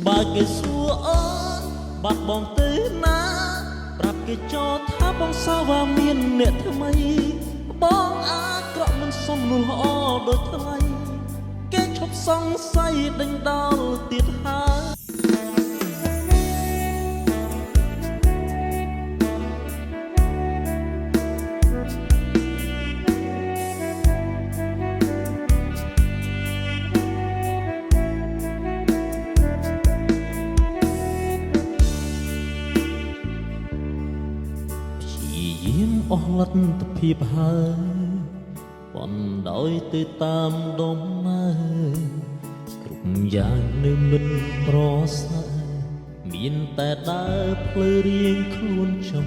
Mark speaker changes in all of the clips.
Speaker 1: បើគេសួរអូនបាត់បងទៅណាប្រាប់គេចោលថាបងសាវ៉ាមានអ្នកថ្មីបងអាក្រក់មិនសមនោះល្អដូចថ្លៃគេឈប់សង្ស័យដេញដោលទៀតហើយអស់លទ្ធភាពហើយបណ្ដោយទៅតាមដំណើរគ្រប់យ៉ាងនៅមិនប្រសើរមានតែដើរផ្លូវរៀងខ្លួនចុង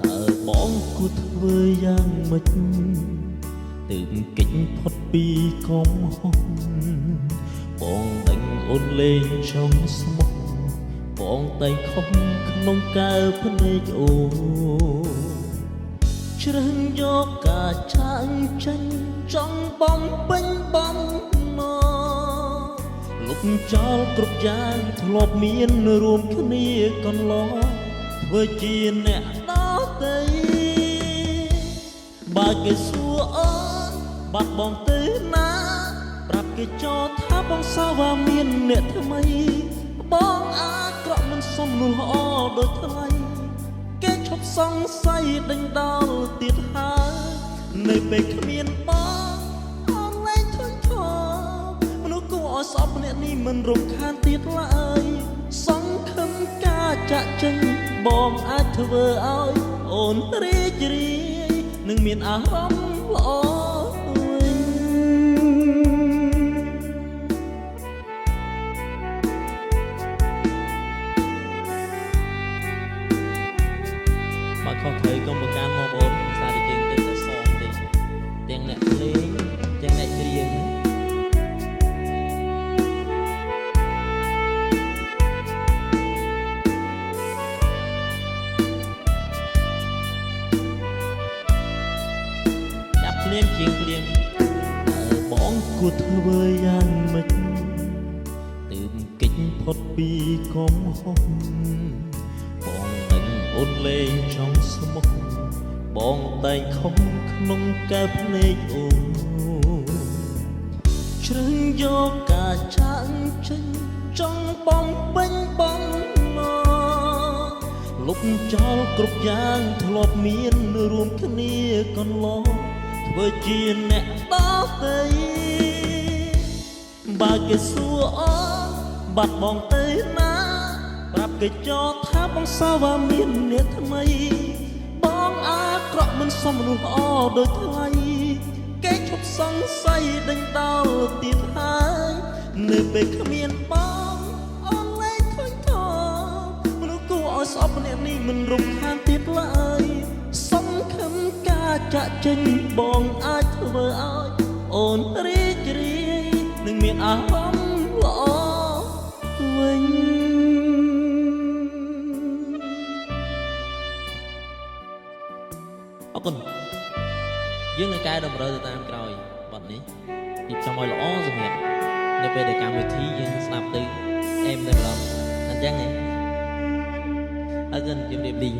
Speaker 1: តើបងគួរធ្វើយ៉ាងម៉េចទើបគេចផុតពីកំហុសបងដេញអូនលេងចង់ស្មោះបងតែខំក្នុងកើភ្នែកអូជ្រើសយកការចាញ់ចេញចង់បំពេញបំណលុបចោលគ្រប់យ៉ាងធ្លាប់មានរួមគ្នាកន្លងធ្វើជាអ្នកដទៃបើគេសួរអូនបាត់បងទៅណាប្រាប់គេចោលថាបងសាវ៉ាមានអ្នកថ្មីបងអាក្រក់មិនសមនោះល្អដូចថ្លៃគេឈប់សង្ស័យដេញដោលទៀតហើយនៅពេលគ្មានបងអូនលែងធន់ធំមនុស្សគួរឲ្យស្អប់អ្នកនេះមិនរំខានទៀតឡើយសង្ឃឹមការចាក់ចេញបងអាចធ្វើឲ្យអូនរីករាយនឹងមានអារម្មណ៍ល្អខុសត្រូវកុំបង្កើនមកបងអូនសារតែយើងទៅតែសមទេទាំងអ្នកលេងទាំងអ្នកច្រៀងចាប់ភ្លៀងជាងភ្លៀងបងគួរធ្វើយ៉ាងម៉េចទើបគេចផុតពីកំហុសបងអូនលេងចង់ស្មោះបងតែងខំក្នុងកែភ្នែកអូនជ្រើសយកការចាក់ចេញចង់បំពេញបំណលុបចោលគ្រប់យ៉ាងធ្លាប់មានរួមគ្នាកន្លងធ្វើជាអ្នកដទៃបើគេសួរអូនបាត់បងទៅណាប្រាប់គេចោលថាបងសាវ៉ាមានអ្នកថ្មីបងអាក្រក់មិនសមមនុស្សល្អដូចថ្លៃគេឈប់សង្ស័យដេញដោលទៀតហើយនៅពេលគ្មានបងអូនលែងឃើញថមនុស្សគួរឲ្យស្អប់អ្នកនេះមិនរំខានទៀតឡើយសង្ឃឹមការចាក់ចេញបងអាចធ្វើឲ្យអូនរីករាយនឹងមានអារម្មណ៍ល្អវិញអរគុណយើងនឹងកែតម្រូវទៅតាមក្រោយបទនេះរៀបចំឲ្យល្អសម្រាប់នៅពេលដែលកម្មវិធីយើងស្ដាប់ទៅអេមតែម្ដងអញ្ចឹងហ៎អរគុណជម្រាបលា